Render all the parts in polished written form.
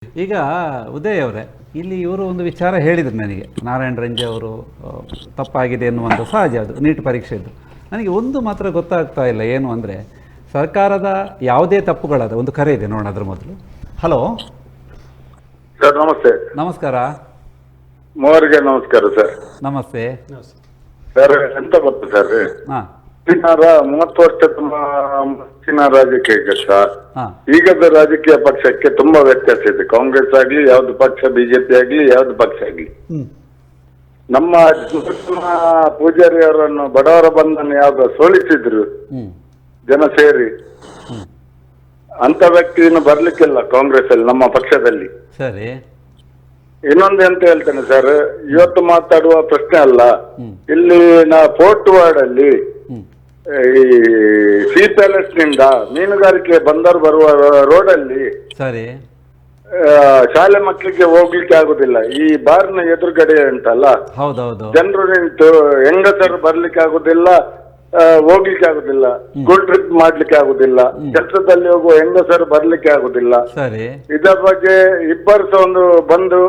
ಈಗ ಉದಯ್ ಅವರೇ, ಇಲ್ಲಿ ಇವರು ಒಂದು ವಿಚಾರ ಹೇಳಿದರು ನನಗೆ, ನಾರಾಯಣ ರಂಜೆ ಅವರು ತಪ್ಪಾಗಿದೆ ಎನ್ನುವಂಥ ಸಹಜ, ಅದು ನೀಟ್ ಪರೀಕ್ಷೆದ್ದು. ನನಗೆ ಒಂದು ಮಾತ್ರ ಗೊತ್ತಾಗ್ತಾ ಇಲ್ಲ, ಏನು ಅಂದರೆ ಸರ್ಕಾರದ ಯಾವುದೇ ತಪ್ಪುಗಳಾದ ಒಂದು ಕರೆ ಇದೆ ನೋಡೋಣ ಅದ್ರ ಮೊದಲು. ಹಲೋ ಸರ್, ನಮಸ್ತೆ. ನಮಸ್ಕಾರ. ಮೂವರಿಗೆ ನಮಸ್ಕಾರ ಸರ್. ನಮಸ್ತೆ ಸರ್, ಎಂತ ಗೊತ್ತು ಸರ್, ಹಾಂ 30 ವರ್ಷದ ಮುಂಚಿನ ರಾಜಕೀಯಕ್ಕೆ ಸರ್ ಹಾಂ ಈಗದ ರಾಜಕೀಯ ಪಕ್ಷಕ್ಕೆ ತುಂಬಾ ವ್ಯತ್ಯಾಸ ಇದೆ. ಕಾಂಗ್ರೆಸ್ ಆಗ್ಲಿ, ಯಾವ್ದು ಪಕ್ಷ, ಬಿಜೆಪಿ ಆಗ್ಲಿ, ಯಾವ್ದು ಪಕ್ಷ ಆಗ್ಲಿ. ನಮ್ಮ ಪೂಜಾರಿ ಅವರನ್ನು ಬಡವರ ಬಂಧನ ಯಾವ್ದು ಸೋಲಿಸಿದ್ರು ಜನ ಸೇರಿ, ಅಂತ ವ್ಯಕ್ತಿ ಇನ್ನು ಬರ್ಲಿಕ್ಕಿಲ್ಲ ಕಾಂಗ್ರೆಸ್ ಅಲ್ಲಿ, ನಮ್ಮ ಪಕ್ಷದಲ್ಲಿ. ಸರಿ. ಇನ್ನೊಂದು ಎಂತ ಹೇಳ್ತೇನೆ ಸರ್, ಇವತ್ತು ಮಾತಾಡುವ ಪ್ರಶ್ನೆ ಅಲ್ಲ. ಇಲ್ಲಿ ಫೋರ್ಟ್ ವಾರ್ಡ್ ಅಲ್ಲಿ ಈ ಸಿ ಪ್ಯಾಲೇಸ್ ನಿಂದ ಮೀನುಗಾರಿಕೆ ಬಂದರು ಬರುವ ರೋಡ್ ಅಲ್ಲಿ ಸರಿ ಶಾಲೆ ಮಕ್ಕಳಿಗೆ ಹೋಗ್ಲಿಕ್ಕೆ ಆಗುದಿಲ್ಲ. ಈ ಬಾರ್ನ ಎದುರುಗಡೆ ಉಂಟಲ್ಲ, ಹೌದೌದು, ಜನರು ನಿಂತು ಹೆಂಗಸರು ಬರ್ಲಿಕ್ಕೆ ಆಗುದಿಲ್ಲ, ಹೋಗ್ಲಿಕ್ಕೆ ಆಗುದಿಲ್ಲ, ಸ್ಕೂಲ್ ಟ್ರಿಪ್ ಮಾಡ್ಲಿಕ್ಕೆ ಆಗುದಿಲ್ಲ, ಕೆಲಸದಲ್ಲಿ ಹೋಗುವ ಹೆಂಗಸರು ಬರ್ಲಿಕ್ಕೆ ಆಗುದಿಲ್ಲ. ಸರಿ. ಇದರ ಬಗ್ಗೆ ಇಬ್ಬರು ಸಹ ಒಂದು ಬಂದು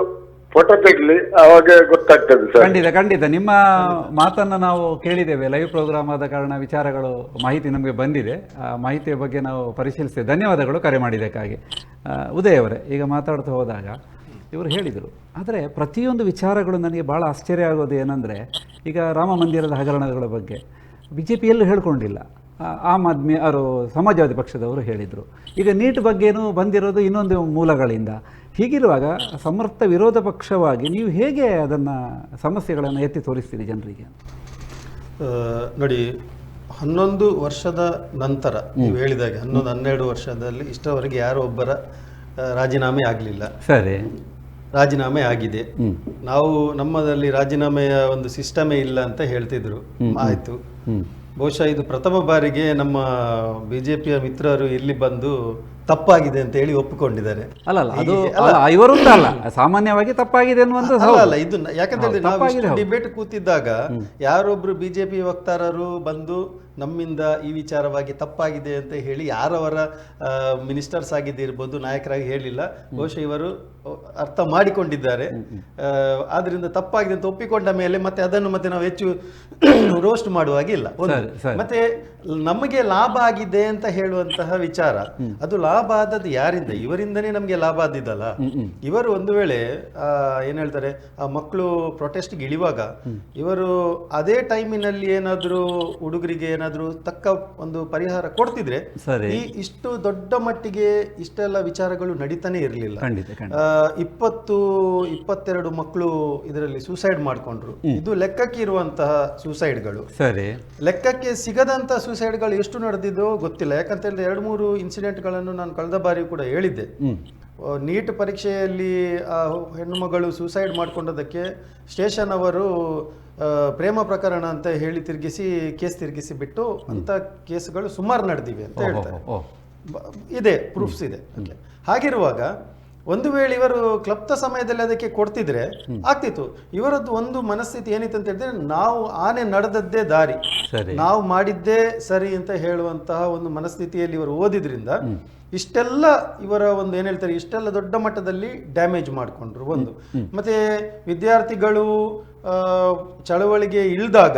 ಫೋಟೋ ತೆಗ್ಲಿ, ಅವಾಗ ಗೊತ್ತಾಗ್ತದೆ ಸರ್. ಖಂಡಿತ ಖಂಡಿತ, ನಿಮ್ಮ ಮಾತನ್ನು ನಾವು ಕೇಳಿದ್ದೇವೆ. ಲೈವ್ ಪ್ರೋಗ್ರಾಮ್ ಆದ ಕಾರಣ ವಿಚಾರಗಳು, ಮಾಹಿತಿ ನಮಗೆ ಬಂದಿದೆ. ಆ ಮಾಹಿತಿಯ ಬಗ್ಗೆ ನಾವು ಪರಿಶೀಲಿಸ್ತೇವೆ. ಧನ್ಯವಾದಗಳು ಕರೆ ಮಾಡಿದ್ದಕ್ಕಾಗಿ. ಉದಯ್ ಅವರೇ, ಈಗ ಮಾತಾಡ್ತಾ ಹೋದಾಗ ಇವರು ಹೇಳಿದರು, ಆದರೆ ಪ್ರತಿಯೊಂದು ವಿಚಾರಗಳು ನನಗೆ ಭಾಳ ಆಶ್ಚರ್ಯ ಆಗೋದು ಏನಂದರೆ, ಈಗ ರಾಮ ಮಂದಿರದ ಹಗರಣಗಳ ಬಗ್ಗೆ ಬಿ ಜೆ ಪಿಯಲ್ಲೂ ಹೇಳ್ಕೊಂಡಿಲ್ಲ, ಆಮ್ ಆದ್ಮಿ ಅವರು ಸಮಾಜವಾದಿ ಪಕ್ಷದವರು ಹೇಳಿದರು. ಈಗ ನೀಟ್ ಬಗ್ಗೆನೂ ಬಂದಿರೋದು ಇನ್ನೊಂದು ಮೂಲಗಳಿಂದ. ಹೀಗಿರುವಾಗ ಸಮರ್ಥ ವಿರೋಧ ಪಕ್ಷವಾಗಿ ನೀವು ಹೇಗೆ ಅದನ್ನು ಸಮಸ್ಯೆಗಳನ್ನು ಎತ್ತಿ ತೋರಿಸ್ತೀರಿ ಜನರಿಗೆ? ನೋಡಿ, 11 ವರ್ಷದ ನಂತರ ನೀವು ಹೇಳಿದಾಗೆ 11-12 ವರ್ಷದಲ್ಲಿ ಇಷ್ಟವರೆಗೆ ಯಾರೋ ಒಬ್ಬರ ರಾಜೀನಾಮೆ ಆಗಲಿಲ್ಲ. ಸರಿ. ರಾಜೀನಾಮೆ ಆಗಿದೆ. ನಾವು ನಮ್ಮದಲ್ಲಿ ರಾಜೀನಾಮೆಯ ಒಂದು ಸಿಸ್ಟಮೇ ಇಲ್ಲ ಅಂತ ಹೇಳ್ತಿದ್ರು. ಆಯಿತು, ಬಹುಶಃ ಇದು ಪ್ರಥಮ ಬಾರಿಗೆ ನಮ್ಮ ಬಿಜೆಪಿಯ ಮಿತ್ರರು ಇಲ್ಲಿ ಬಂದು ತಪ್ಪಾಗಿದೆ ಅಂತ ಹೇಳಿ ಒಪ್ಪಿಕೊಂಡಿದ್ದಾರೆ. ಅಲ್ಲಲ್ಲ, ಅದು ಇವರು ಅಲ್ಲ, ಸಾಮಾನ್ಯವಾಗಿ ತಪ್ಪಾಗಿದೆ ಅನ್ನುವಂಥ ಅಲ್ಲ. ಇದು ಯಾಕಂತ ಹೇಳಿದ್ರೆ ನಾವು ಡಿಬೇಟ್ ಕೂತಿದ್ದಾಗ ಯಾರೊಬ್ರು ಬಿಜೆಪಿ ವಕ್ತಾರರು ಬಂದು ನಮ್ಮಿಂದ ಈ ವಿಚಾರವಾಗಿ ತಪ್ಪಾಗಿದೆ ಅಂತ ಹೇಳಿ ಯಾರವರ ಮಿನಿಸ್ಟರ್ಸ್ ಆಗಿದ್ದಿರ್ಬೋದು, ನಾಯಕರಾಗಿ ಹೇಳಿಲ್ಲ. ಬಹುಶಃ ಇವರು ಅರ್ಥ ಮಾಡಿಕೊಂಡಿದ್ದಾರೆ. ಆದ್ರಿಂದ ತಪ್ಪಾಗಿದೆ ಅಂತ ಒಪ್ಪಿಕೊಂಡ ಮೇಲೆ ಮತ್ತೆ ಅದನ್ನು ಮತ್ತೆ ನಾವು ಹೆಚ್ಚು ರೋಸ್ಟ್ ಮಾಡುವಾಗಿಲ್ಲ. ಮತ್ತೆ ನಮಗೆ ಲಾಭ ಆಗಿದೆ ಅಂತ ಹೇಳುವಂತಹ ವಿಚಾರ, ಅದು ಲಾಭ ಆದದ್ದು ಯಾರಿಂದ? ಇವರಿಂದನೇ ನಮಗೆ ಲಾಭ ಆದಿದ್ದಲ್ಲ. ಇವರು ಒಂದು ವೇಳೆ ಏನ್ ಹೇಳ್ತಾರೆ, ಆ ಮಕ್ಕಳು ಪ್ರೊಟೆಸ್ಟ್ಗೆ ಇಳಿಯುವಾಗ ಇವರು ಅದೇ ಟೈಮಿನಲ್ಲಿ ಏನಾದ್ರು ಹುಡುಗರಿಗೆ ಏನಾದ್ರು ತಕ್ಕ ಒಂದು ಪರಿಹಾರ ಕೊಡ್ತಿದ್ರೆ ಈ ಇಷ್ಟು ದೊಡ್ಡ ಮಟ್ಟಿಗೆ ಇಷ್ಟೆಲ್ಲ ವಿಚಾರಗಳು ನಡೀತಾನೆ ಇರಲಿಲ್ಲ. 22 ಮಕ್ಕಳು ಇದರಲ್ಲಿ ಸೂಸೈಡ್ ಮಾಡ್ಕೊಂಡ್ರು. ಇದು ಲೆಕ್ಕಕ್ಕೆ ಇರುವಂತಹ ಸೂಸೈಡ್ಗಳು. ಸರಿ. ಲೆಕ್ಕಕ್ಕೆ ಸಿಗದಂತ ಸೂಸೈಡ್ಗಳು ಎಷ್ಟು ನಡೆದಿದ್ದೋ ಗೊತ್ತಿಲ್ಲ. ಯಾಕಂತ ಹೇಳಿದ್ರೆ 2-3 ಇನ್ಸಿಡೆಂಟ್ಗಳನ್ನು ನಾನು ಕಳೆದ ಬಾರಿ ಕೂಡ ಹೇಳಿದ್ದೆ. ನೀಟ್ ಪರೀಕ್ಷೆಯಲ್ಲಿ ಆ ಹೆಣ್ಣು ಮಗಳು ಸೂಸೈಡ್ ಮಾಡ್ಕೊಂಡದಕ್ಕೆ ಸ್ಟೇಷನ್ ಅವರು ಪ್ರೇಮ ಪ್ರಕರಣ ಅಂತ ಹೇಳಿ ಕೇಸ್ ತಿರುಗಿಸಿ ಬಿಟ್ಟು ಅಂತ ಕೇಸ್ಗಳು ಸುಮಾರು ನಡೆದಿವೆ ಅಂತ ಹೇಳ್ತಾರೆ. ಇದೆ, ಪ್ರೂಫ್ಸ್ ಇದೆ. ಹಾಗಿರುವಾಗ ಒಂದು ವೇಳೆ ಇವರು ಕ್ಲಪ್ತ ಸಮಯದಲ್ಲಿ ಅದಕ್ಕೆ ಕೊಡ್ತಿದ್ರೆ ಆಗ್ತಿತ್ತು. ಇವರದ್ದು ಒಂದು ಮನಸ್ಥಿತಿ ಏನಿತ್ತು ಅಂತ ಹೇಳಿದ್ರೆ, ನಾವು ಆನೆ ನಡೆದದ್ದೇ ದಾರಿ, ನಾವು ಮಾಡಿದ್ದೇ ಸರಿ ಅಂತ ಹೇಳುವಂತಹ ಒಂದು ಮನಸ್ಥಿತಿಯಲ್ಲಿ ಇವರು ಓದಿದ್ರಿಂದ ಇಷ್ಟೆಲ್ಲ ಇವರ ಒಂದು ಏನ್ ಹೇಳ್ತಾರೆ, ಇಷ್ಟೆಲ್ಲ ದೊಡ್ಡ ಮಟ್ಟದಲ್ಲಿ ಡ್ಯಾಮೇಜ್ ಮಾಡಿಕೊಂಡ್ರು. ಒಂದು ಮತ್ತೆ ವಿದ್ಯಾರ್ಥಿಗಳು ಚಳವಳಿಗೆ ಇಳಿದಾಗ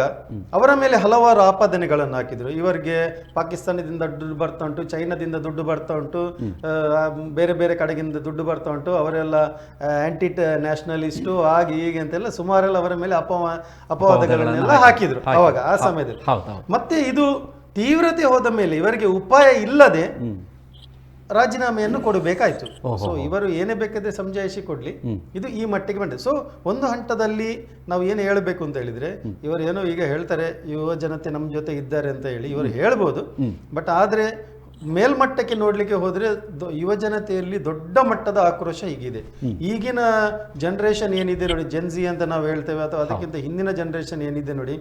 ಅವರ ಮೇಲೆ ಹಲವಾರು ಆಪಾದನೆಗಳನ್ನು ಹಾಕಿದ್ರು. ಇವರಿಗೆ ಪಾಕಿಸ್ತಾನದಿಂದ ದುಡ್ಡು ಬರ್ತಾ ಉಂಟು, ಚೈನಾದಿಂದ ದುಡ್ಡು ಬರ್ತಾ ಉಂಟು, ಬೇರೆ ಬೇರೆ ಕಡೆಗಿಂದ ದುಡ್ಡು ಬರ್ತಾ ಉಂಟು, ಅವರೆಲ್ಲ ಆಂಟಿ ನ್ಯಾಷನಲಿಸ್ಟು ಹಾಗೆ ಹೀಗೆ ಅಂತೆಲ್ಲ ಸುಮಾರೆಲ್ಲ ಅವರ ಮೇಲೆ ಅಪವಾದಗಳನ್ನೆಲ್ಲ ಹಾಕಿದ್ರು ಅವಾಗ ಆ ಸಮಯದಲ್ಲಿ. ಮತ್ತೆ ಇದು ತೀವ್ರತೆ ಹೋದ ಮೇಲೆ ಇವರಿಗೆ ಉಪಾಯ ಇಲ್ಲದೆ ರಾಜೀನಾಮೆಯನ್ನು ಕೊಡಬೇಕಾಯ್ತು. ಸೊ ಇವರು ಏನೇ ಬೇಕಾದ್ರೆ ಸಮಜಾಯಿಷಿ ಕೊಡ್ಲಿ, ಇದು ಈ ಮಟ್ಟಿಗೆ ಬಂದಿದೆ. ಸೊ ಒಂದು ಹಂತದಲ್ಲಿ ನಾವು ಏನು ಹೇಳಬೇಕು ಅಂತ ಹೇಳಿದ್ರೆ, ಇವರು ಏನೋ ಈಗ ಹೇಳ್ತಾರೆ ಯುವ ಜನತೆ ನಮ್ಮ ಜೊತೆ ಇದ್ದಾರೆ ಅಂತ ಹೇಳಿ ಇವರು ಹೇಳ್ಬೋದು. ಬಟ್ ಆದ್ರೆ ಮೇಲ್ಮಟ್ಟಕ್ಕೆ ನೋಡ್ಲಿಕ್ಕೆ ಹೋದ್ರೆ ಯುವ ಜನತೆಯಲ್ಲಿ ದೊಡ್ಡ ಮಟ್ಟದ ಆಕ್ರೋಶ ಹೀಗಿದೆ. ಈಗಿನ ಜನರೇಷನ್ ಏನಿದೆ ನೋಡಿ, ಜೆನ್ಜಿ ಅಂತ ನಾವು ಹೇಳ್ತೇವೆ, ಅಥವಾ ಅದಕ್ಕಿಂತ ಹಿಂದಿನ ಜನರೇಷನ್ ಏನಿದೆ ನೋಡಿ,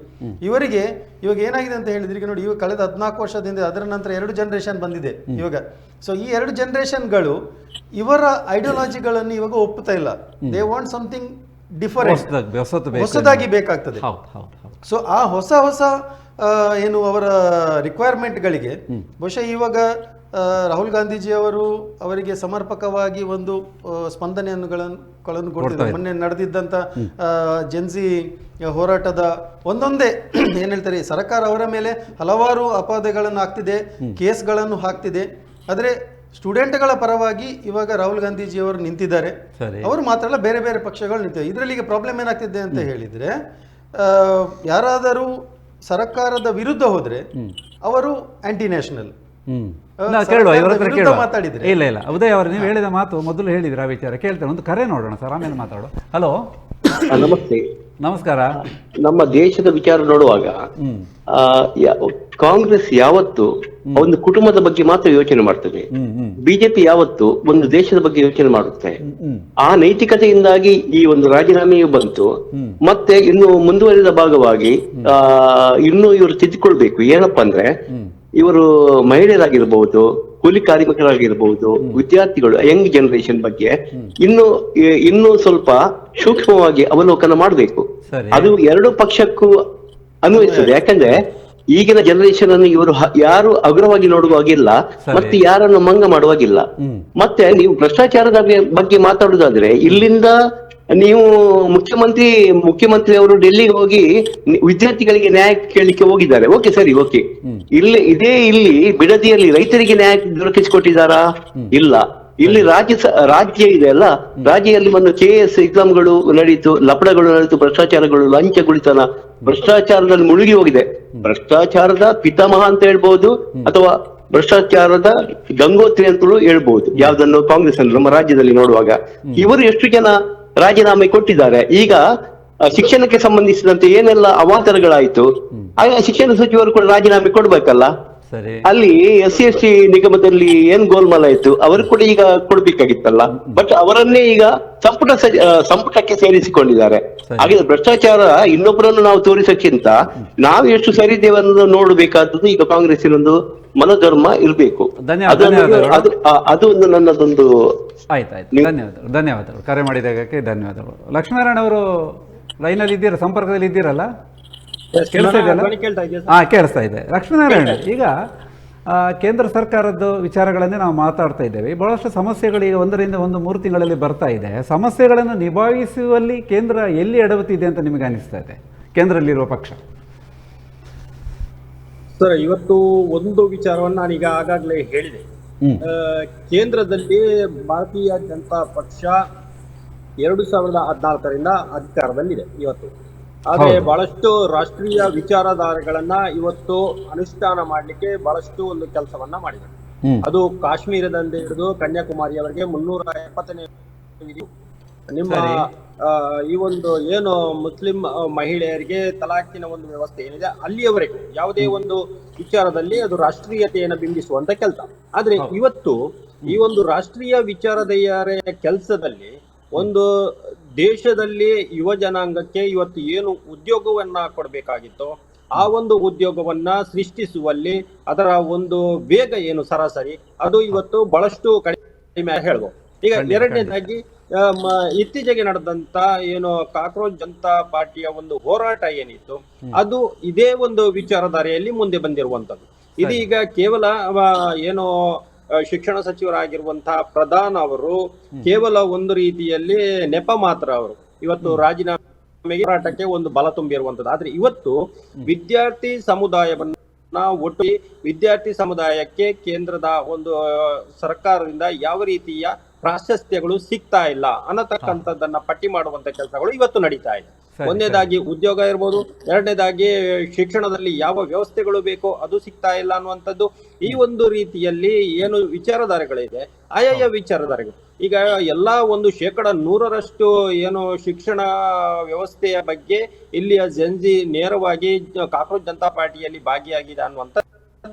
ಇವರಿಗೆ ಇವಾಗ ಏನಾಗಿದೆ ಅಂತ ಹೇಳಿದ್ರೆ, ಈಗ ನೋಡಿ, ಇವಾಗ ಕಳೆದ 14 ವರ್ಷದಿಂದ ಅದರ ನಂತರ 2 ಜನರೇಷನ್ ಬಂದಿದೆ ಇವಾಗ. ಸೊ ಈ 2 ಜನರೇಷನ್ಗಳು ಇವರ ಐಡಿಯಾಲಜಿಗಳನ್ನು ಇವಾಗ ಒಪ್ಪುತ್ತಾ ಇಲ್ಲ. ದೇ ವಾಂಟ್ ಸಮಥಿಂಗ್ ಡಿಫರೆಂಟ್, ಹೊಸದಾಗಿ ಬೇಕಾಗ್ತದೆ. ಸೊ ಆ ಹೊಸ ಏನು ಅವರ ರಿಕ್ವೈರ್ಮೆಂಟ್ಗಳಿಗೆ ಬಹುಶಃ ಇವಾಗ ರಾಹುಲ್ ಗಾಂಧೀಜಿಯವರು ಅವರಿಗೆ ಸಮರ್ಪಕವಾಗಿ ಒಂದು ಸ್ಪಂದನೆಯನ್ನು ಕೊಡ್ತಿದ್ದಾರೆ. ಮೊನ್ನೆ ನಡೆದಿದ್ದಂಥ ಜೆನ್ಸಿ ಹೋರಾಟದ ಒಂದೊಂದೇ ಏನು ಹೇಳ್ತಾರೆ, ಸರ್ಕಾರ ಅವರ ಮೇಲೆ ಹಲವಾರು ಅಪವಾದಗಳನ್ನು ಹಾಕ್ತಿದೆ, ಕೇಸ್ಗಳನ್ನು ಹಾಕ್ತಿದೆ. ಆದರೆ ಸ್ಟೂಡೆಂಟ್ಗಳ ಪರವಾಗಿ ಇವಾಗ ರಾಹುಲ್ ಗಾಂಧೀಜಿಯವರು ನಿಂತಿದ್ದಾರೆ. ಅವರು ಮಾತ್ರ ಅಲ್ಲ, ಬೇರೆ ಬೇರೆ ಪಕ್ಷಗಳು ನಿಂತಿವೆ. ಇದರಲ್ಲಿ ಈಗ ಪ್ರಾಬ್ಲಮ್ ಏನಾಗ್ತಿದೆ ಅಂತ ಹೇಳಿದರೆ, ಯಾರಾದರೂ ಸರ್ಕಾರದ ವಿರುದ್ಧ ಹೋದರೆ ಅವರು ಆಂಟಿ ನ್ಯಾಷನಲ್ ಕೇಳುವ ಇವ್ರ ಹತ್ರ ಕೇಳುವ. ಮಾತಾಡಿದ್ರೆ ಇಲ್ಲ ಇಲ್ಲ ಉದಯ್ ಅವರು ನೀವು ಹೇಳಿದ ಮಾತು ಮೊದಲು ಹೇಳಿದ್ರೆ ಆ ವಿಚಾರ ಕೇಳ್ತೇನೆ. ಒಂದು ಕರೆ ನೋಡೋಣ ಸರ್, ಆಮೇಲೆ ಮಾತಾಡೋ. ಹಲೋ ನಮಸ್ತೆ. ನಮಸ್ಕಾರ. ನಮ್ಮ ದೇಶದ ವಿಚಾರ ನೋಡುವಾಗ ಕಾಂಗ್ರೆಸ್ ಯಾವತ್ತು ಒಂದು ಕುಟುಂಬದ ಬಗ್ಗೆ ಮಾತ್ರ ಯೋಚನೆ ಮಾಡ್ತದೆ, ಬಿಜೆಪಿ ಯಾವತ್ತು ಒಂದು ದೇಶದ ಬಗ್ಗೆ ಯೋಚನೆ ಮಾಡುತ್ತೆ. ಆ ನೈತಿಕತೆಯಿಂದಾಗಿ ಈ ಒಂದು ರಾಜೀನಾಮೆಯು ಬಂತು. ಮತ್ತೆ ಇನ್ನು ಮುಂದುವರಿದ ಭಾಗವಾಗಿ ಇನ್ನು ಇವರು ತಿದ್ದುಕೊಳ್ಬೇಕು. ಏನಪ್ಪಾ ಅಂದ್ರೆ, ಇವರು ಮಹಿಳೆಯರಾಗಿರ್ಬಹುದು, ಕೂಲಿ ಕಾರ್ಮಿಕರಾಗಿರ್ಬಹುದು, ವಿದ್ಯಾರ್ಥಿಗಳು, ಯಂಗ್ ಜನರೇಷನ್ ಬಗ್ಗೆ ಇನ್ನು ಸ್ವಲ್ಪ ಸೂಕ್ಷ್ಮವಾಗಿ ಅವಲೋಕನ ಮಾಡಬೇಕು. ಅದು ಎರಡು ಪಕ್ಷಕ್ಕೂ ಅನ್ವಯಿಸ್ತದೆ. ಯಾಕಂದ್ರೆ ಈಗಿನ ಜನರೇಷನ್ ಅನ್ನು ಇವರು ಯಾರು ಅಗ್ರವಾಗಿ ನೋಡುವಾಗಿಲ್ಲ, ಮತ್ತೆ ಯಾರನ್ನು ಮಂಗ ಮಾಡುವಾಗಿಲ್ಲ. ಮತ್ತೆ ನೀವು ಭ್ರಷ್ಟಾಚಾರದ ಬಗ್ಗೆ ಮಾತಾಡುದಾದ್ರೆ, ಇಲ್ಲಿಂದ ನೀವು ಮುಖ್ಯಮಂತ್ರಿ ಅವರು ಡೆಲ್ಲಿಗೆ ಹೋಗಿ ವಿದ್ಯಾರ್ಥಿಗಳಿಗೆ ನ್ಯಾಯ ಕೇಳಲಿಕ್ಕೆ ಹೋಗಿದ್ದಾರೆ. ಓಕೆ, ಸರಿ, ಓಕೆ. ಇಲ್ಲಿ ಬಿಡದಿಯಲ್ಲಿ ರೈತರಿಗೆ ನ್ಯಾಯ ದೊರಕಿಸಿಕೊಟ್ಟಿದ್ದಾರಾ? ಇಲ್ಲ. ಇಲ್ಲಿ ರಾಜ್ಯ ಇದೆ ಅಲ್ಲ, ರಾಜ್ಯದಲ್ಲಿ ಒಂದು KS ಎಕ್ಸಾಮ್ಗಳು ನಡೀತು, ಲಪಡಗಳು ನಡೀತು, ಭ್ರಷ್ಟಾಚಾರಗಳು, ಲಂಚ ಗುಳಿತನ, ಭ್ರಷ್ಟಾಚಾರದಲ್ಲಿ ಮುಳುಗಿ ಹೋಗಿದೆ. ಭ್ರಷ್ಟಾಚಾರದ ಪಿತಾಮಹ ಅಂತ ಹೇಳ್ಬಹುದು, ಅಥವಾ ಭ್ರಷ್ಟಾಚಾರದ ಗಂಗೋತ್ರಿ ಅಂತಲೂ ಹೇಳ್ಬಹುದು ಯಾವ್ದನ್ನು ಕಾಂಗ್ರೆಸ್ ಅನ್ನು ನಮ್ಮ ರಾಜ್ಯದಲ್ಲಿ ನೋಡುವಾಗ. ಇವರು ಎಷ್ಟು ಜನ ರಾಜೀನಾಮೆ ಕೊಟ್ಟಿದ್ದಾರೆ? ಈಗ ಶಿಕ್ಷಣಕ್ಕೆ ಸಂಬಂಧಿಸಿದಂತೆ ಏನೆಲ್ಲ ಅವಾಂತರಗಳಾಯ್ತು, ಆಗ ಶಿಕ್ಷಣ ಸಚಿವರು ಕೂಡ ರಾಜೀನಾಮೆ ಕೊಡ್ಬೇಕಲ್ಲ. ಅಲ್ಲಿ SC/ST ನಿಗಮದಲ್ಲಿ ಏನ್ ಗೋಲ್ಮಾಲ್ ಆಯ್ತು, ಅವರು ಕೂಡ ಈಗ ಕೊಡ್ಬೇಕಾಗಿತ್ತಲ್ಲ. ಬಟ್ ಅವರನ್ನೇ ಈಗ ಸಂಪುಟಕ್ಕೆ ಸೇರಿಸಿಕೊಂಡಿದ್ದಾರೆ. ಹಾಗೆ ಭ್ರಷ್ಟಾಚಾರ ಇನ್ನೊಬ್ಬರನ್ನು ನಾವು ತೋರಿಸಕ್ಕಿಂತ ನಾವು ಎಷ್ಟು ಸರಿದೇವನ್ನು ನೋಡಬೇಕಾದದ್ದು ಈಗ ಕಾಂಗ್ರೆಸ್ಸಿನೊಂದು ಮನೋಧರ್ಮ ಇರಬೇಕು. ಅದು ಒಂದು ನನ್ನದೊಂದು. ಆಯ್ತಾಯ್ತು, ಧನ್ಯವಾದಗಳು ಕರೆ ಮಾಡಿದ್ದಕ್ಕೆ ಧನ್ಯವಾದಗಳು. ಲಕ್ಷ್ಮೀನಾರಾಯಣ ಅವರು ಲೈನಲ್ಲಿ ಇದ್ದೀರಾ, ಸಂಪರ್ಕದಲ್ಲಿ ಇದ್ದೀರಲ್ಲ? ಕೇಳಿಸ್ತಾ ಇದೆ. ಲಕ್ಷ್ಮೀನಾರಾಯಣ, ಈಗ ಕೇಂದ್ರ ಸರ್ಕಾರದ ವಿಚಾರಗಳನ್ನೇ ನಾವು ಮಾತಾಡ್ತಾ ಇದ್ದೇವೆ. ಬಹಳಷ್ಟು ಸಮಸ್ಯೆಗಳು ಈಗ 1-3 ತಿಂಗಳಲ್ಲಿ ಬರ್ತಾ ಇದೆ. ಸಮಸ್ಯೆಗಳನ್ನು ನಿಭಾಯಿಸುವಲ್ಲಿ ಕೇಂದ್ರ ಎಲ್ಲಿ ಎಡವುತ್ತಿದೆ ಅಂತ ನಿಮಗೆ ಅನಿಸ್ತಾ ಇದೆ, ಕೇಂದ್ರದಲ್ಲಿರುವ ಪಕ್ಷ? ಸರ್, ಇವತ್ತು ಒಂದು ವಿಚಾರವನ್ನು ನಾನೀಗ ಆಗಾಗಲೇ ಹೇಳಿದೆ. ಕೇಂದ್ರದಲ್ಲಿ ಭಾರತೀಯ ಜನತಾ ಪಕ್ಷ 2014ರಿಂದ ಅಧಿಕಾರದಲ್ಲಿದೆ ಇವತ್ತು. ಆದ್ರೆ ಬಹಳಷ್ಟು ರಾಷ್ಟ್ರೀಯ ವಿಚಾರಧಾರೆಗಳನ್ನ ಇವತ್ತು ಅನುಷ್ಠಾನ ಮಾಡ್ಲಿಕ್ಕೆ ಬಹಳಷ್ಟು ಒಂದು ಕೆಲಸವನ್ನ ಮಾಡಿದೆ. ಅದು ಕಾಶ್ಮೀರದಿಂದ ಹಿಡಿದು ಕನ್ಯಾಕುಮಾರಿಯವರೆಗೆ 370ನೇ ನಿಮ್ಮ ಈ ಒಂದು ಏನು ಮುಸ್ಲಿಂ ಮಹಿಳೆಯರಿಗೆ ತಲಾಖಿನ ಒಂದು ವ್ಯವಸ್ಥೆ ಏನಿದೆ ಅಲ್ಲಿಯವರೆಗೂ ಯಾವುದೇ ಒಂದು ವಿಚಾರದಲ್ಲಿ ಅದು ರಾಷ್ಟ್ರೀಯತೆಯನ್ನು ಬಿಂಬಿಸುವಂತ ಕೆಲಸ. ಆದ್ರೆ ಇವತ್ತು ಈ ಒಂದು ರಾಷ್ಟ್ರೀಯ ವಿಚಾರಧಾರೆಯ ಕೆಲಸದಲ್ಲಿ ಒಂದು ದೇಶದಲ್ಲಿ ಯುವ ಜನಾಂಗಕ್ಕೆ ಇವತ್ತು ಏನು ಉದ್ಯೋಗವನ್ನ ಕೊಡಬೇಕಾಗಿತ್ತೋ ಆ ಒಂದು ಉದ್ಯೋಗವನ್ನ ಸೃಷ್ಟಿಸುವಲ್ಲಿ ಅದರ ಒಂದು ವೇಗ ಏನು ಸರಾಸರಿ ಅದು ಇವತ್ತು ಬಹಳಷ್ಟು ಕಡಿಮೆ ಹೇಳ್ಬೋದು. ಈಗ ಎರಡನೇದಾಗಿ ಇತ್ತೀಚೆಗೆ ನಡೆದಂತ ಏನು ಕಾಕ್ರೋಚ್ ಜನತಾ ಪಾರ್ಟಿಯ ಒಂದು ಹೋರಾಟ ಏನಿತ್ತು ಅದು ಇದೇ ಒಂದು ವಿಚಾರಧಾರೆಯಲ್ಲಿ ಮುಂದೆ ಬಂದಿರುವಂತದ್ದು. ಇದೀಗ ಕೇವಲ ಏನು ಶಿಕ್ಷಣ ಸಚಿವರಾಗಿರುವಂತಹ ಪ್ರಧಾನ್ ಅವರು ಕೇವಲ ಒಂದು ರೀತಿಯಲ್ಲಿ ನೆಪ ಮಾತ್ರ ಅವರು ಇವತ್ತು ರಾಜೀನಾಮೆಗೆ ಹೋರಾಟಕ್ಕೆ ಒಂದು ಬಲ ತುಂಬಿರುವಂತದ್ದು. ಆದ್ರೆ ಇವತ್ತು ವಿದ್ಯಾರ್ಥಿ ಸಮುದಾಯವನ್ನ ಒಟ್ಟು ವಿದ್ಯಾರ್ಥಿ ಸಮುದಾಯಕ್ಕೆ ಕೇಂದ್ರದ ಒಂದು ಸರ್ಕಾರದಿಂದ ಯಾವ ರೀತಿಯ ಪ್ರಾಶಸ್ತ್ಯಗಳು ಸಿಗ್ತಾ ಇಲ್ಲ ಅನ್ನತಕ್ಕಂಥದ್ದನ್ನ ಪಟ್ಟಿ ಮಾಡುವಂತ ಕೆಲಸಗಳು ಇವತ್ತು ನಡೀತಾ ಇದೆ. ಒಂದನೇದಾಗಿ ಉದ್ಯೋಗ ಇರ್ಬೋದು, ಎರಡನೇದಾಗಿ ಶಿಕ್ಷಣದಲ್ಲಿ ಯಾವ ವ್ಯವಸ್ಥೆಗಳು ಬೇಕೋ ಅದು ಸಿಗ್ತಾ ಇಲ್ಲ ಅನ್ನುವಂಥದ್ದು. ಈ ಒಂದು ರೀತಿಯಲ್ಲಿ ಏನು ವಿಚಾರಧಾರೆಗಳಿದೆ ಆಯಾಯ ವಿಚಾರಧಾರೆಗಳು ಈಗ ಎಲ್ಲಾ ಒಂದು 100% ಏನು ಶಿಕ್ಷಣ ವ್ಯವಸ್ಥೆಯ ಬಗ್ಗೆ ಇಲ್ಲಿಯ ಜನಜಿ ನೇರವಾಗಿ ಕಾಕ್ರೋಚ್ ಜನತಾ ಪಾರ್ಟಿಯಲ್ಲಿ ಭಾಗಿಯಾಗಿದೆ ಅನ್ನುವಂಥ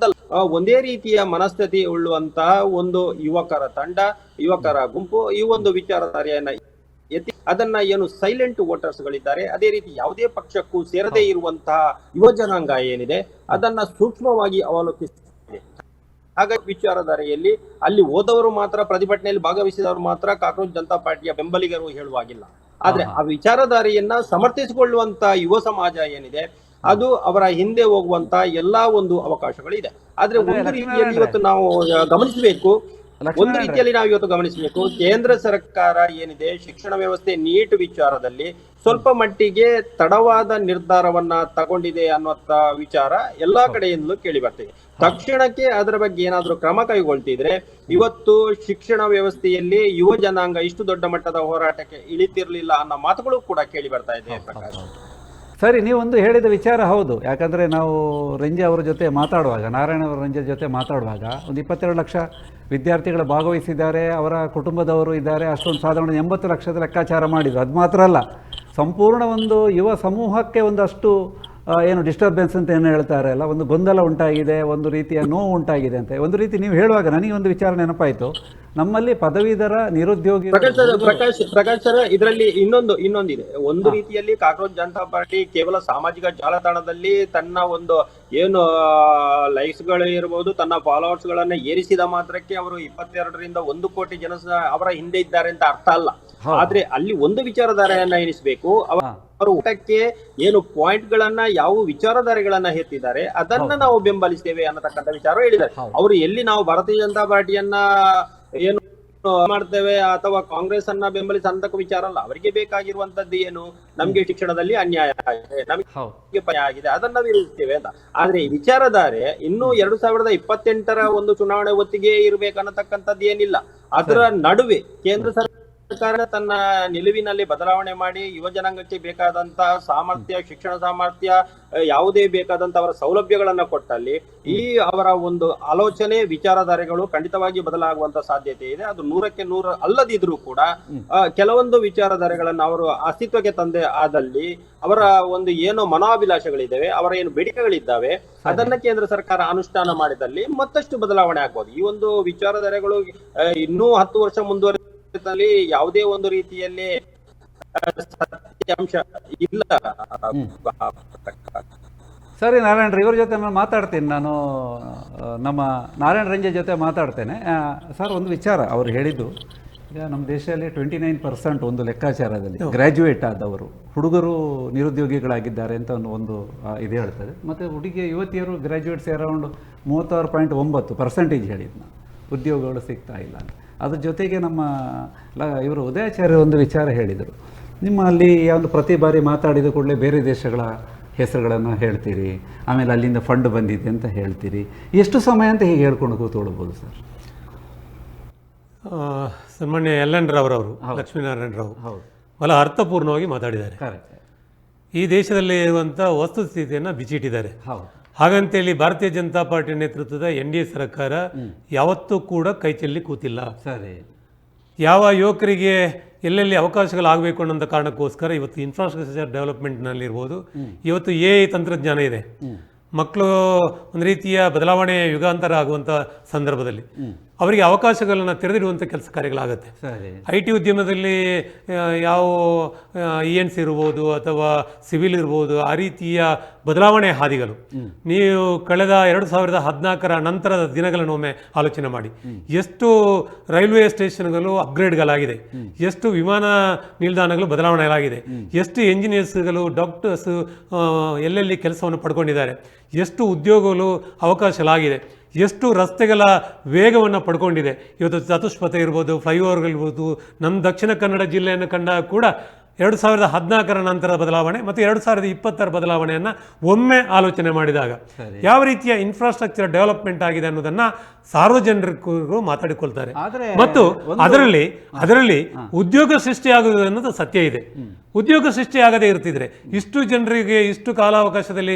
ಒಂದೇ ರೀತಿಯ ಮನಸ್ಥಿತಿ ಉಳ್ಳುವಂತಹ ಒಂದು ಯುವಕರ ತಂಡ, ಯುವಕರ ಗುಂಪು ಈ ಒಂದು ವಿಚಾರಧಾರೆಯನ್ನ ಎತ್ತಿ ಅದನ್ನ ಏನು ಸೈಲೆಂಟ್ ವೋಟರ್ಸ್ ಗಳಿದ್ದಾರೆ, ಅದೇ ರೀತಿ ಯಾವುದೇ ಪಕ್ಷಕ್ಕೂ ಸೇರದೇ ಇರುವಂತಹ ಯುವ ಜನಾಂಗ ಏನಿದೆ ಅದನ್ನ ಸೂಕ್ಷ್ಮವಾಗಿ ಅವಲೋಕಿಸಿದೆ. ಹಾಗಾಗಿ ವಿಚಾರಧಾರೆಯಲ್ಲಿ ಅಲ್ಲಿ ಹೋದವರು ಮಾತ್ರ, ಪ್ರತಿಭಟನೆಯಲ್ಲಿ ಭಾಗವಹಿಸಿದವರು ಮಾತ್ರ ಕಾಕ್ರೋಚ್ ಜನತಾ ಪಾರ್ಟಿಯ ಬೆಂಬಲಿಗರು ಹೇಳುವಾಗಿಲ್ಲ. ಆದ್ರೆ ಆ ವಿಚಾರಧಾರೆಯನ್ನ ಸಮರ್ಥಿಸಿಕೊಳ್ಳುವಂತ ಯುವ ಸಮಾಜ ಏನಿದೆ ಅದು ಅವರ ಹಿಂದೆ ಹೋಗುವಂತ ಎಲ್ಲಾ ಒಂದು ಅವಕಾಶಗಳಿದೆ. ಆದ್ರೆ ಒಂದು ರೀತಿಯಲ್ಲಿ ಇವತ್ತು ನಾವು ಗಮನಿಸಬೇಕು, ಒಂದು ರೀತಿಯಲ್ಲಿ ನಾವು ಇವತ್ತು ಗಮನಿಸಬೇಕು, ಕೇಂದ್ರ ಸರ್ಕಾರ ಏನಿದೆ ಶಿಕ್ಷಣ ವ್ಯವಸ್ಥೆ ನೀಟ್ ವಿಚಾರದಲ್ಲಿ ಸ್ವಲ್ಪ ಮಟ್ಟಿಗೆ ತಡವಾದ ನಿರ್ಧಾರವನ್ನ ತಗೊಂಡಿದೆ ಅನ್ನುವಂತ ವಿಚಾರ ಎಲ್ಲಾ ಕಡೆಯಿಂದಲೂ ಕೇಳಿ ಬರ್ತಿದೆ. ತಕ್ಷಣಕ್ಕೆ ಅದರ ಬಗ್ಗೆ ಏನಾದ್ರೂ ಕ್ರಮ ಕೈಗೊಳ್ತಿದ್ರೆ ಇವತ್ತು ಶಿಕ್ಷಣ ವ್ಯವಸ್ಥೆಯಲ್ಲಿ ಯುವ ಜನಾಂಗ ಇಷ್ಟು ದೊಡ್ಡ ಮಟ್ಟದ ಹೋರಾಟಕ್ಕೆ ಇಳಿತಿರ್ಲಿಲ್ಲ ಅನ್ನೋ ಮಾತುಗಳು ಕೂಡ ಕೇಳಿ ಬರ್ತಾ ಇದೆ. ಪ್ರಕಾಶ್ ಸರಿ, ನೀವೊಂದು ಹೇಳಿದ ವಿಚಾರ ಹೌದು. ಯಾಕಂದರೆ ನಾವು ರಂಜೆ ಅವರ ಜೊತೆ ಮಾತಾಡುವಾಗ, ನಾರಾಯಣ ಅವರ ರಂಜೆ ಜೊತೆ ಮಾತಾಡುವಾಗ ಒಂದು 22 ಲಕ್ಷ ವಿದ್ಯಾರ್ಥಿಗಳು ಭಾಗವಹಿಸಿದ್ದಾರೆ, ಅವರ ಕುಟುಂಬದವರು ಇದ್ದಾರೆ, ಅಷ್ಟೊಂದು ಸಾಧಾರಣ 80 ಲಕ್ಷದ ಲೆಕ್ಕಾಚಾರ ಮಾಡಿದರು. ಅದು ಮಾತ್ರ ಅಲ್ಲ, ಸಂಪೂರ್ಣ ಒಂದು ಯುವ ಸಮೂಹಕ್ಕೆ ಒಂದಷ್ಟು ಏನು ಡಿಸ್ಟರ್ಬೆನ್ಸ್ ಅಂತ ಏನು ಹೇಳ್ತಾರೆ ಅಲ್ಲ, ಒಂದು ಗೊಂದಲ ಉಂಟಾಗಿದೆ, ಒಂದು ರೀತಿಯ ನೋವು ಉಂಟಾಗಿದೆ ಅಂತ. ಒಂದು ರೀತಿ ನೀವು ಹೇಳುವಾಗ ನನಗೆ ಒಂದು ವಿಚಾರ ನೆನಪಾಯಿತು. ನಮ್ಮಲ್ಲಿ ಪದವೀಧರ ನಿರುದ್ಯೋಗಿ ಪ್ರಕಾಶ್ ಸರ್, ಇದರಲ್ಲಿ ಇನ್ನೊಂದಿದೆ. ಒಂದು ರೀತಿಯಲ್ಲಿ ಕಾಂಗ್ರೆಸ್ ಜನತಾ ಪಾರ್ಟಿ ಕೇವಲ ಸಾಮಾಜಿಕ ಜಾಲತಾಣದಲ್ಲಿ ತನ್ನ ಒಂದು ಏನು ಲೈಕ್ಸ್ ಗಳು ಇರಬಹುದು, ತನ್ನ ಫಾಲೋವರ್ಸ್ ಗಳನ್ನ ಏರಿಸಿದ ಮಾತ್ರಕ್ಕೆ ಅವರು 22ರಿಂದ 1 ಕೋಟಿ ಜನ ಅವರ ಹಿಂದೆ ಇದ್ದಾರೆ ಅಂತ ಅರ್ಥ ಅಲ್ಲ. ಆದ್ರೆ ಅಲ್ಲಿ ಒಂದು ವಿಚಾರಧಾರೆಯನ್ನ ಎನಿಸಬೇಕು. ಅವರು ಊಟಕ್ಕೆ ಏನು ಪಾಯಿಂಟ್ ಗಳನ್ನ, ಯಾವ ವಿಚಾರಧಾರೆಗಳನ್ನ ಎತ್ತಿದ್ದಾರೆ ಅದನ್ನ ನಾವು ಬೆಂಬಲಿಸ್ತೇವೆ ಅನ್ನತಕ್ಕಂಥ ವಿಚಾರ ಹೇಳಿದ್ದಾರೆ ಅವರು. ಎಲ್ಲಿ ನಾವು ಭಾರತೀಯ ಜನತಾ ಪಾರ್ಟಿಯನ್ನ ಏನು ಮಾಡ್ತೇವೆ ಅಥವಾ ಕಾಂಗ್ರೆಸ್ ಅನ್ನ ಬೆಂಬಲಿಸ ಅಂತ ವಿಚಾರ ಅಲ್ಲ. ಅವರಿಗೆ ಬೇಕಾಗಿರುವಂತದ್ದು ಏನು, ನಮ್ಗೆ ಶಿಕ್ಷಣದಲ್ಲಿ ಅನ್ಯಾಯ ಆಗಿದೆ, ನಮಗೆ ಭಯ ಆಗಿದೆ, ಅದನ್ನ ವಿರೋಧಿಸ್ತೇವೆ ಅಂತ. ಆದ್ರೆ ಈ ವಿಚಾರಧಾರೆ ಇನ್ನು 2028ರ ಒಂದು ಚುನಾವಣೆ ಹೊತ್ತಿಗೆ ಇರ್ಬೇಕನ್ನತಕ್ಕಂಥದ್ದು ಏನಿಲ್ಲ. ಅದರ ನಡುವೆ ಕೇಂದ್ರ ಸರ್ಕಾರ ತನ್ನ ನಿಲುವಿನಲ್ಲಿ ಬದಲಾವಣೆ ಮಾಡಿ ಯುವ ಜನಾಂಗಕ್ಕೆ ಬೇಕಾದಂತ ಸಾಮರ್ಥ್ಯ, ಶಿಕ್ಷಣ ಸಾಮರ್ಥ್ಯ, ಯಾವುದೇ ಬೇಕಾದಂತ ಅವರ ಸೌಲಭ್ಯಗಳನ್ನ ಕೊಟ್ಟಲ್ಲಿ ಈ ಅವರ ಒಂದು ಆಲೋಚನೆ, ವಿಚಾರಧಾರೆಗಳು ಖಂಡಿತವಾಗಿ ಬದಲಾಗುವಂತ ಸಾಧ್ಯತೆ ಇದೆ. ಅದು 100ಕ್ಕೆ 100 ಅಲ್ಲದಿದ್ರೂ ಕೂಡ ಕೆಲವೊಂದು ವಿಚಾರಧಾರೆಗಳನ್ನ ಅವರು ಅಸ್ತಿತ್ವಕ್ಕೆ ತಂದೆ ಆದಲ್ಲಿ ಅವರ ಒಂದು ಏನು ಮನೋಭಿಲಾಷೆಗಳಿದ್ದಾವೆ, ಅವರ ಏನು ಬೇಡಿಕೆಗಳಿದ್ದಾವೆ, ಅದನ್ನ ಕೇಂದ್ರ ಸರ್ಕಾರ ಅನುಷ್ಠಾನ ಮಾಡಿದಲ್ಲಿ ಮತ್ತಷ್ಟು ಬದಲಾವಣೆ ಆಗ್ಬೋದು. ಈ ಒಂದು ವಿಚಾರಧಾರೆಗಳು ಇನ್ನೂ 10 ವರ್ಷ ಮುಂದುವರೆದ ಯಾವುದೇ ಒಂದು ರೀತಿಯಲ್ಲಿ ಸತ್ಯಾಂಶ ಇಲ್ಲ. ಸರಿ ನಾರಾಯಣ, ಇವ್ರ ಜೊತೆ ನಾನು ಮಾತಾಡ್ತೀನಿ. ನಾನು ನಮ್ಮ ನಾರಾಯಣ ರಂಜೆ ಜೊತೆ ಮಾತಾಡ್ತೇನೆ. ಸರ್, ಒಂದು ವಿಚಾರ ಅವ್ರು ಹೇಳಿದ್ದು, ಈಗ ನಮ್ಮ ದೇಶದಲ್ಲಿ 29% ಒಂದು ಲೆಕ್ಕಾಚಾರದಲ್ಲಿ ಗ್ರ್ಯಾಜುಯೇಟ್ ಆದವರು ಹುಡುಗರು ನಿರುದ್ಯೋಗಿಗಳಾಗಿದ್ದಾರೆ ಅಂತ ಒಂದು ಇದು ಹೇಳ್ತದೆ. ಮತ್ತು ಯುವತಿಯರು ಗ್ರ್ಯಾಜುಯೇಟ್ಸ್ ಅರೌಂಡ್ 36.9% ಹೇಳಿದ್ನ ಉದ್ಯೋಗಗಳು ಸಿಗ್ತಾ ಇಲ್ಲ ಅಂತ. ಅದ್ರ ಜೊತೆಗೆ ನಮ್ಮ ಇವರು ಉದಯಾಚಾರ್ಯ ಒಂದು ವಿಚಾರ ಹೇಳಿದರು, ನಿಮ್ಮಲ್ಲಿ ಒಂದು ಪ್ರತಿ ಬಾರಿ ಮಾತಾಡಿದ ಕೂಡಲೇ ಬೇರೆ ದೇಶಗಳ ಹೆಸರುಗಳನ್ನು ಹೇಳ್ತೀರಿ, ಆಮೇಲೆ ಅಲ್ಲಿಂದ ಫಂಡ್ ಬಂದಿದೆ ಅಂತ ಹೇಳ್ತೀರಿ. ಎಷ್ಟು ಸಮಯ ಅಂತ ಹೀಗೆ ಹೇಳ್ಕೊಂಡು ಕೂತ್ಕೊಳ್ಬೋದು ಸರ್? ಸನ್ಮಾನ್ಯ ಎಲ್ ಎನ್ ರಾವ್ರವರು, ಲಕ್ಷ್ಮೀನಾರಾಯಣ ರಾವ್ ಬಹಳ ಅರ್ಥಪೂರ್ಣವಾಗಿ ಮಾತಾಡಿದ್ದಾರೆ. ಈ ದೇಶದಲ್ಲಿ ಇರುವಂಥ ವಸ್ತುಸ್ಥಿತಿಯನ್ನು ಬಿಚ್ಚಿಟ್ಟಿದ್ದಾರೆ. ಹಾಗಂತೇಳಿ ಭಾರತೀಯ ಜನತಾ ಪಾರ್ಟಿ ನೇತೃತ್ವದ NDA ಸರ್ಕಾರ ಯಾವತ್ತೂ ಕೂಡ ಕೈ ಚೆಲ್ಲಿ ಕೂತಿಲ್ಲ. ಸರಿ, ಯಾವ ಯುವಕರಿಗೆ ಎಲ್ಲೆಲ್ಲಿ ಅವಕಾಶಗಳಾಗಬೇಕು ಅನ್ನೋ ಕಾರಣಕ್ಕೋಸ್ಕರ ಇವತ್ತು ಇನ್ಫ್ರಾಸ್ಟ್ರಕ್ಚರ್ ಡೆವಲಪ್ಮೆಂಟ್ನಲ್ಲಿರ್ಬೋದು, ಇವತ್ತು AI ತಂತ್ರಜ್ಞಾನ ಇದೆ. ಮಕ್ಕಳು ಒಂದು ರೀತಿಯ ಬದಲಾವಣೆ ಯುಗಾಂತರ ಆಗುವಂಥ ಸಂದರ್ಭದಲ್ಲಿ ಅವರಿಗೆ ಅವಕಾಶಗಳನ್ನು ತೆರೆದಿಡುವಂಥ ಕೆಲಸ ಕಾರ್ಯಗಳಾಗುತ್ತೆ. IT ಉದ್ಯಮದಲ್ಲಿ ಯಾವ ENC ಇರ್ಬೋದು ಅಥವಾ ಸಿವಿಲ್ ಇರ್ಬೋದು, ಆ ರೀತಿಯ ಬದಲಾವಣೆ ಹಾದಿಗಳು ನೀವು ಕಳೆದ 2014ರ ನಂತರದ ದಿನಗಳನ್ನು ಒಮ್ಮೆ ಆಲೋಚನೆ ಮಾಡಿ. ಎಷ್ಟು ರೈಲ್ವೆ ಸ್ಟೇಷನ್ಗಳು ಅಪ್ಗ್ರೇಡ್ಗಳಾಗಿದೆ, ಎಷ್ಟು ವಿಮಾನ ನಿಲ್ದಾಣಗಳು ಬದಲಾವಣೆಗಳಾಗಿದೆ, ಎಷ್ಟು ಎಂಜಿನಿಯರ್ಸ್ಗಳು, ಡಾಕ್ಟರ್ಸ್ ಎಲ್ಲೆಲ್ಲಿ ಕೆಲಸವನ್ನು ಪಡ್ಕೊಂಡಿದ್ದಾರೆ, ಎಷ್ಟು ಉದ್ಯೋಗಗಳು ಅವಕಾಶಗಳಾಗಿದೆ, ಎಷ್ಟು ರಸ್ತೆಗಳ ವೇಗವನ್ನು ಪಡ್ಕೊಂಡಿದೆ. ಇವತ್ತು ಚತುಷ್ಪಥ ಇರ್ಬೋದು, ಫ್ಲೈಓವರ್ಗಳಿರ್ಬೋದು. ನಮ್ಮ ದಕ್ಷಿಣ ಕನ್ನಡ ಜಿಲ್ಲೆಯನ್ನು ಕಂಡಾಗ ಕೂಡ 2014ರ ನಂತರ ಬದಲಾವಣೆ ಮತ್ತು 2020ರ ಬದಲಾವಣೆಯನ್ನು ಒಮ್ಮೆ ಆಲೋಚನೆ ಮಾಡಿದಾಗ ಯಾವ ರೀತಿಯ ಇನ್ಫ್ರಾಸ್ಟ್ರಕ್ಚರ್ ಡೆವಲಪ್ಮೆಂಟ್ ಆಗಿದೆ ಅನ್ನೋದನ್ನ ಸಾರ್ವಜನಿಕರು ಮಾತಾಡಿಕೊಳ್ತಾರೆ. ಮತ್ತು ಅದರಲ್ಲಿ ಉದ್ಯೋಗ ಸೃಷ್ಟಿಯಾಗುವುದು ಅನ್ನೋದು ಸತ್ಯ ಇದೆ. ಉದ್ಯೋಗ ಸೃಷ್ಟಿಯಾಗದೇ ಇರ್ತಿದ್ರೆ ಇಷ್ಟು ಜನರಿಗೆ ಇಷ್ಟು ಕಾಲಾವಕಾಶದಲ್ಲಿ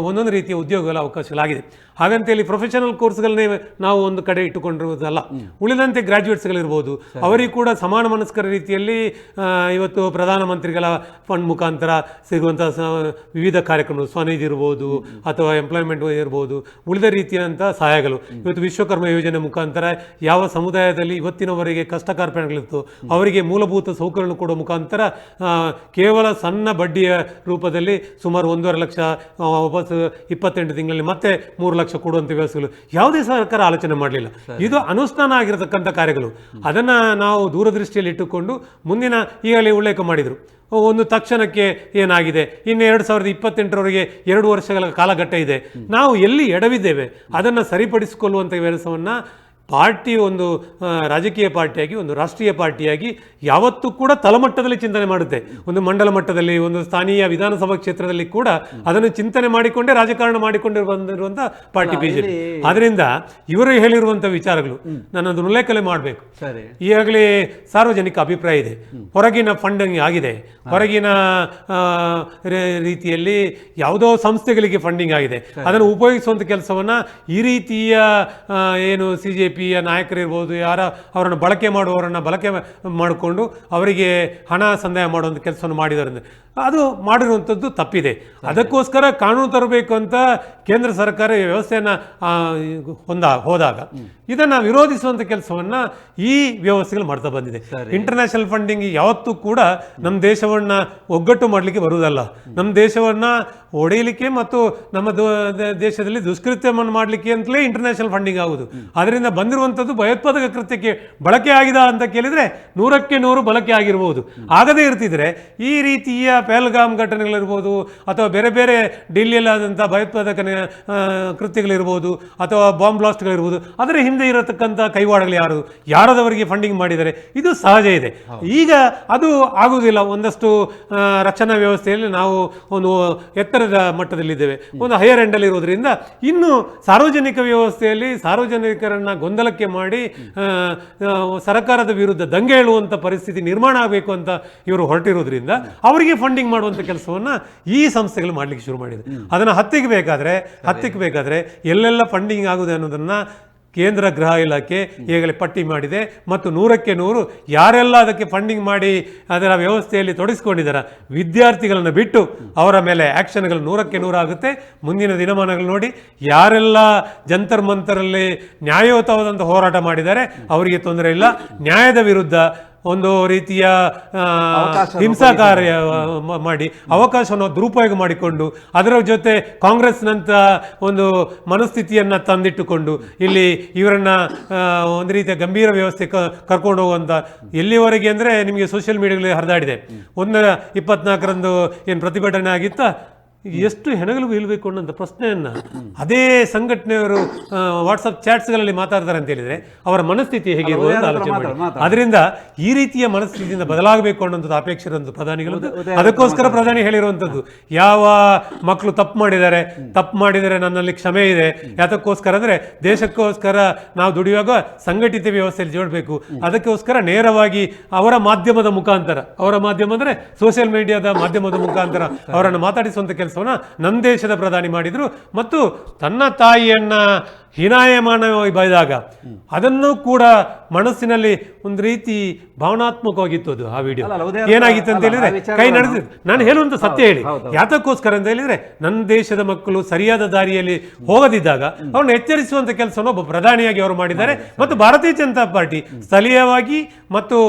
ಒಂದೊಂದು ರೀತಿಯ ಉದ್ಯೋಗಗಳ ಅವಕಾಶಗಳಾಗಿದೆ. ಹಾಗಂತೇಳಿ ಪ್ರೊಫೆಷನಲ್ ಕೋರ್ಸ್ಗಳನ್ನೇ ನಾವು ಒಂದು ಕಡೆ ಇಟ್ಟುಕೊಂಡಿರುವುದಲ್ಲ. ಉಳಿದಂತೆ ಗ್ರಾಜ್ಯುಯೇಟ್ಸ್ಗಳಿರ್ಬೋದು, ಅವರಿಗೆ ಕೂಡ ಸಮಾನ ಮನಸ್ಕರ ರೀತಿಯಲ್ಲಿ ಇವತ್ತು ಪ್ರಧಾನಮಂತ್ರಿಗಳ ಫಂಡ್ ಮುಖಾಂತರ ಸಿಗುವಂಥ ವಿವಿಧ ಕಾರ್ಯಕ್ರಮಗಳು, ಸ್ವನಿಧಿ ಇರ್ಬೋದು ಅಥವಾ ಎಂಪ್ಲಾಯ್ಮೆಂಟ್ ಇರ್ಬೋದು, ಉಳಿದ ರೀತಿಯಂಥ ಸಹಾಯಗಳು. ಇವತ್ತು ವಿಶ್ವಕರ್ಮ ಯೋಜನೆ ಮುಖಾಂತರ ಯಾವ ಸಮುದಾಯದಲ್ಲಿ ಇವತ್ತಿನವರೆಗೆ ಕಷ್ಟ ಕಾರ್ಪಣ್ಯಗಳಿತ್ತು ಅವರಿಗೆ ಮೂಲಭೂತ ಸೌಕರ್ಯಗಳನ್ನು ಕೊಡುವ ಮುಖಾಂತರ ಕೇವಲ ಸಣ್ಣ ಬಡ್ಡಿಯ ರೂಪದಲ್ಲಿ ಸುಮಾರು 1.5 ಲಕ್ಷ ವಾಪಸ್ 28 ತಿಂಗಳಲ್ಲಿ ಮತ್ತೆ 3 ಲಕ್ಷ ಕೊಡುವಂಥ ವ್ಯವಸ್ಥೆಗಳು ಯಾವುದೇ ಸರ್ಕಾರ ಆಲೋಚನೆ ಮಾಡಲಿಲ್ಲ. ಇದು ಅನುಷ್ಠಾನ ಆಗಿರತಕ್ಕಂಥ ಕಾರ್ಯಗಳು. ಅದನ್ನು ನಾವು ದೂರದೃಷ್ಟಿಯಲ್ಲಿ ಇಟ್ಟುಕೊಂಡು ಮುಂದಿನ ಈಗಲೇ ಉಲ್ಲೇಖ ಮಾಡಿದರು. ಒಂದು ತಕ್ಷಣಕ್ಕೆ ಏನಾಗಿದೆ, ಇನ್ನು 2028ರವರೆಗೆ 2 ವರ್ಷಗಳ ಕಾಲಘಟ್ಟ ಇದೆ, ನಾವು ಎಲ್ಲಿ ಎಡವಿದ್ದೇವೆ ಅದನ್ನು ಸರಿಪಡಿಸಿಕೊಳ್ಳುವಂಥ ಕೆಲಸವನ್ನು ಪಾರ್ಟಿ ಒಂದು ರಾಜಕೀಯ ಪಾರ್ಟಿಯಾಗಿ, ಒಂದು ರಾಷ್ಟ್ರೀಯ ಪಾರ್ಟಿಯಾಗಿ ಯಾವತ್ತೂ ಕೂಡ ತಳಮಟ್ಟದಲ್ಲಿ ಚಿಂತನೆ ಮಾಡುತ್ತೆ. ಒಂದು ಮಂಡಲ ಮಟ್ಟದಲ್ಲಿ, ಒಂದು ಸ್ಥಾನೀಯ ವಿಧಾನಸಭಾ ಕ್ಷೇತ್ರದಲ್ಲಿ ಕೂಡ ಅದನ್ನು ಚಿಂತನೆ ಮಾಡಿಕೊಂಡೇ ರಾಜಕಾರಣ ಮಾಡಿಕೊಂಡು ಬಂದಿರುವಂಥ ಪಾರ್ಟಿ ಬಿಜೆಪಿ. ಆದ್ದರಿಂದ ಇವರು ಹೇಳಿರುವಂಥ ವಿಚಾರಗಳು ನಾನು ಅದನ್ನು ಉಲ್ಲೇಖನೆ ಮಾಡಬೇಕು. ಈಗಾಗಲೇ ಸಾರ್ವಜನಿಕ ಅಭಿಪ್ರಾಯ ಇದೆ, ಹೊರಗಿನ ಫಂಡಿಂಗ್ ಆಗಿದೆ, ಹೊರಗಿನ ರೀತಿಯಲ್ಲಿ ಯಾವುದೋ ಸಂಸ್ಥೆಗಳಿಗೆ ಫಂಡಿಂಗ್ ಆಗಿದೆ, ಅದನ್ನು ಉಪಯೋಗಿಸುವಂಥ ಕೆಲಸವನ್ನು ಈ ರೀತಿಯ ಏನು CJP ನಾಯಕರಿರ್ಬೋದು, ಅವರನ್ನು ಬಳಕೆ ಮಾಡುವವರನ್ನು ಬಳಕೆ ಮಾಡಿಕೊಂಡು ಅವರಿಗೆ ಹಣ ಸಂದಾಯ ಮಾಡುವಂಥ ಕೆಲಸವನ್ನು ಮಾಡಿದ್ದಾರೆ. ಅದು ಮಾಡಿರುವಂಥದ್ದು ತಪ್ಪಿದೆ. ಅದಕ್ಕೋಸ್ಕರ ಕಾನೂನು ತರಬೇಕು ಅಂತ ಕೇಂದ್ರ ಸರ್ಕಾರ ವ್ಯವಸ್ಥೆಯನ್ನು ಹೋದಾಗ ಇದನ್ನು ವಿರೋಧಿಸುವಂಥ ಕೆಲಸವನ್ನು ಈ ವ್ಯವಸ್ಥೆಗಳು ಮಾಡ್ತಾ ಬಂದಿದೆ. ಇಂಟರ್ನ್ಯಾಷನಲ್ ಫಂಡಿಂಗ್ ಯಾವತ್ತೂ ಕೂಡ ನಮ್ಮ ದೇಶವನ್ನು ಒಗ್ಗಟ್ಟು ಮಾಡಲಿಕ್ಕೆ ಬರುವುದಲ್ಲ, ನಮ್ಮ ದೇಶವನ್ನು ಒಡೆಯಲಿಕ್ಕೆ ಮತ್ತು ನಮ್ಮ ದೇಶದಲ್ಲಿ ದುಷ್ಕೃತ್ಯವನ್ನು ಮಾಡಲಿಕ್ಕೆ ಅಂತಲೇ ಇಂಟರ್ನ್ಯಾಷನಲ್ ಫಂಡಿಂಗ್ ಆಗುವುದು. ಅದರಿಂದ ಬಂದಿರುವಂಥದ್ದು ಭಯೋತ್ಪಾದಕ ಕೃತ್ಯಕ್ಕೆ ಬಳಕೆ ಆಗಿದೆ ಅಂತ ಕೇಳಿದರೆ 100ಕ್ಕೆ 100 ಬಳಕೆ ಆಗಿರ್ಬೋದು. ಆಗದೇ ಇರ್ತಿದ್ರೆ ಈ ರೀತಿಯ ಪಹಲ್ಗಾಮ್ ಘಟನೆಗಳಿರ್ಬೋದು ಅಥವಾ ಬೇರೆ ಬೇರೆ ಡೆಲ್ಲಿಯಲ್ಲಾದಂಥ ಭಯೋತ್ಪಾದಕ ಕೃತ್ಯಗಳಿರ್ಬೋದು ಅಥವಾ ಬಾಂಬ್ ಬ್ಲಾಸ್ಟ್ಗಳಿರ್ಬೋದು, ಅದರ ಹಿಂದೆ ಇರತಕ್ಕಂಥ ಕೈವಾಡಗಳು ಯಾರದವರಿಗೆ ಫಂಡಿಂಗ್ ಮಾಡಿದ್ದಾರೆ, ಇದು ಸಹಜ ಇದೆ. ಈಗ ಅದು ಆಗುವುದಿಲ್ಲ. ಒಂದಷ್ಟು ರಕ್ಷಣಾ ವ್ಯವಸ್ಥೆಯಲ್ಲಿ ನಾವು ಒಂದು ಎತ್ತರದ ಮಟ್ಟದಲ್ಲಿದ್ದೇವೆ, ಒಂದು ಹೈಯರ್ ಎಂಡಲ್ಲಿ ಇರೋದ್ರಿಂದ ಇನ್ನು ಸಾರ್ವಜನಿಕ ವ್ಯವಸ್ಥೆಯಲ್ಲಿ ಸಾರ್ವಜನಿಕರನ್ನ ಗೊಂದಲಕ್ಕೆ ಮಾಡಿ ಸರ್ಕಾರದ ವಿರುದ್ಧ ದಂಗೆ ಹೇಳುವಂಥ ಪರಿಸ್ಥಿತಿ ನಿರ್ಮಾಣ ಆಗಬೇಕು ಅಂತ ಇವರು ಹೊರಟಿರೋದ್ರಿಂದ ಅವರಿಗೆ ಫಂಡಿಂಗ್ ಮಾಡುವಂಥ ಕೆಲಸವನ್ನು ಈ ಸಂಸ್ಥೆಗಳು ಮಾಡಲಿಕ್ಕೆ ಶುರು ಮಾಡಿದೆ. ಅದನ್ನು ಹತ್ತಿಕ್ಕಬೇಕಾದ್ರೆ ಎಲ್ಲೆಲ್ಲ ಫಂಡಿಂಗ್ ಆಗುವುದು ಅನ್ನೋದನ್ನು ಕೇಂದ್ರ ಗೃಹ ಇಲಾಖೆ ಈಗಲೇ ಪಟ್ಟಿ ಮಾಡಿದೆ ಮತ್ತು 100ಕ್ಕೆ 100 ಯಾರೆಲ್ಲ ಅದಕ್ಕೆ ಫಂಡಿಂಗ್ ಮಾಡಿ ಅದರ ವ್ಯವಸ್ಥೆಯಲ್ಲಿ ತೊಡಗಿಸ್ಕೊಂಡಿದ್ದಾರೆ ವಿದ್ಯಾರ್ಥಿಗಳನ್ನು ಬಿಟ್ಟು ಅವರ ಮೇಲೆ ಆ್ಯಕ್ಷನ್ಗಳು 100ಕ್ಕೆ 100 ಆಗುತ್ತೆ. ಮುಂದಿನ ದಿನಮಾನಗಳು ನೋಡಿ, ಯಾರೆಲ್ಲ ಜಂತರ್ ಮಂತರಲ್ಲಿ ನ್ಯಾಯಯುತವಾದಂಥ ಹೋರಾಟ ಮಾಡಿದ್ದಾರೆ ಅವರಿಗೆ ತೊಂದರೆ ಇಲ್ಲ. ನ್ಯಾಯದ ವಿರುದ್ಧ ಒಂದು ರೀತಿಯ ಹಿಂಸಾಕಾರ್ಯ ಮಾಡಿ ಅವಕಾಶವನ್ನು ದುರುಪಯೋಗ ಮಾಡಿಕೊಂಡು ಅದರ ಜೊತೆ ಕಾಂಗ್ರೆಸ್ನಂಥ ಒಂದು ಮನಸ್ಥಿತಿಯನ್ನು ತಂದಿಟ್ಟುಕೊಂಡು ಇಲ್ಲಿ ಇವರನ್ನ ಒಂದು ರೀತಿಯ ಗಂಭೀರ ವ್ಯವಸ್ಥೆ ಕರ್ಕೊಂಡು ಹೋಗುವಂಥ ಎಲ್ಲಿವರೆಗೆ ಅಂದರೆ ನಿಮಗೆ ಸೋಷಿಯಲ್ ಮೀಡಿಯಾಗಳಲ್ಲಿ ಹರಿದಾಡಿದೆ. 1/24 ಏನು ಪ್ರತಿಭಟನೆ ಆಗಿತ್ತಾ, ಎಷ್ಟು ಹೆಣಗಳು ಬೀಳಬೇಕು ಅನ್ನೋಂಥ ಪ್ರಶ್ನೆಯನ್ನು ಅದೇ ಸಂಘಟನೆಯವರು ವಾಟ್ಸಪ್ ಚಾಟ್ಸ್ಗಳಲ್ಲಿ ಮಾತಾಡ್ತಾರೆ ಅಂತ ಹೇಳಿದರೆ ಅವರ ಮನಸ್ಥಿತಿ ಹೇಗಿರುವುದು ಅಂತ ಆಲೋಚನೆ ಮಾಡಿ. ಅದರಿಂದ ಈ ರೀತಿಯ ಮನಸ್ಥಿತಿಯಿಂದ ಬದಲಾಗಬೇಕು ಅನ್ನೋಂಥದ್ದು ಅಪೇಕ್ಷೆ ಇರುವಂಥ ಪ್ರಧಾನಿಗಳು. ಅದಕ್ಕೋಸ್ಕರ ಪ್ರಧಾನಿ ಹೇಳಿರುವಂಥದ್ದು, ಯಾವ ಮಕ್ಕಳು ತಪ್ಪು ಮಾಡಿದರೆ ನನ್ನಲ್ಲಿ ಕ್ಷಮೆ ಇದೆ. ಯಾತಕ್ಕೋಸ್ಕರ ಅಂದರೆ ದೇಶಕ್ಕೋಸ್ಕರ ನಾವು ದುಡಿಯುವಾಗ ಸಂಘಟಿತ ವ್ಯವಸ್ಥೆಯಲ್ಲಿ ಜೋಡಬೇಕು. ಅದಕ್ಕೋಸ್ಕರ ನೇರವಾಗಿ ಅವರ ಮಾಧ್ಯಮದ ಮುಖಾಂತರ, ಅವರ ಮಾಧ್ಯಮ ಅಂದರೆ ಸೋಷಿಯಲ್ ಮೀಡಿಯಾದ ಮಾಧ್ಯಮದ ಮುಖಾಂತರ ಅವರನ್ನು ಮಾತಾಡಿಸುವಂಥ ಕೆಲಸ ನನ್ನ ದೇಶದ ಪ್ರಧಾನಿ ಮಾಡಿದ್ರು. ಮತ್ತು ತನ್ನ ತಾಯಿಯನ್ನ ಹೀನಾಯಮಾನವಾಗಿ ಬೈದಾಗ ಅದನ್ನು ಕೂಡ ಮನಸ್ಸಿನಲ್ಲಿ ಒಂದು ರೀತಿ ಭಾವನಾತ್ಮಕವಾಗಿತ್ತು. ಅದು ಆ ವಿಡಿಯೋ ಏನಾಗಿತ್ತು ಅಂತ ಹೇಳಿದ್ರೆ ಕೈ ನಡೆದಿದ್ದು. ನಾನು ಹೇಳುವಂತ ಸತ್ಯ ಹೇಳಿ, ಯಾತಕ್ಕೋಸ್ಕರ ಅಂತ ಹೇಳಿದ್ರೆ ನನ್ನ ದೇಶದ ಮಕ್ಕಳು ಸರಿಯಾದ ದಾರಿಯಲ್ಲಿ ಹೋಗದಿದ್ದಾಗ ಅವ್ರನ್ನ ಎಚ್ಚರಿಸುವಂತ ಕೆಲಸವನ್ನು ಒಬ್ಬ ಪ್ರಧಾನಿಯಾಗಿ ಅವರು ಮಾಡಿದ್ದಾರೆ. ಮತ್ತು ಭಾರತೀಯ ಜನತಾ ಪಾರ್ಟಿ ಸ್ಥಳೀಯವಾಗಿ ಮತ್ತು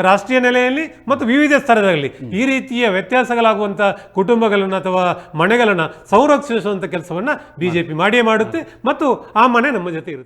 ರಾಷ್ಟ್ರೀಯ ನೆಲೆಯಲ್ಲಿ ಮತ್ತು ವಿವಿಧ ಸ್ತರದಲ್ಲಿ ಈ ರೀತಿಯ ವ್ಯತ್ಯಾಸಗಳಾಗುವಂಥ ಕುಟುಂಬಗಳನ್ನು ಅಥವಾ ಮನೆಗಳನ್ನು ಸಂರಕ್ಷಿಸುವಂಥ ಕೆಲಸವನ್ನು ಬಿಜೆಪಿ ಮಾಡಿಯೇ ಮಾಡುತ್ತೆ. ಮತ್ತು ಆ ಮನೆ ನಮ್ಮ ಜೊತೆ ಇರುತ್ತೆ.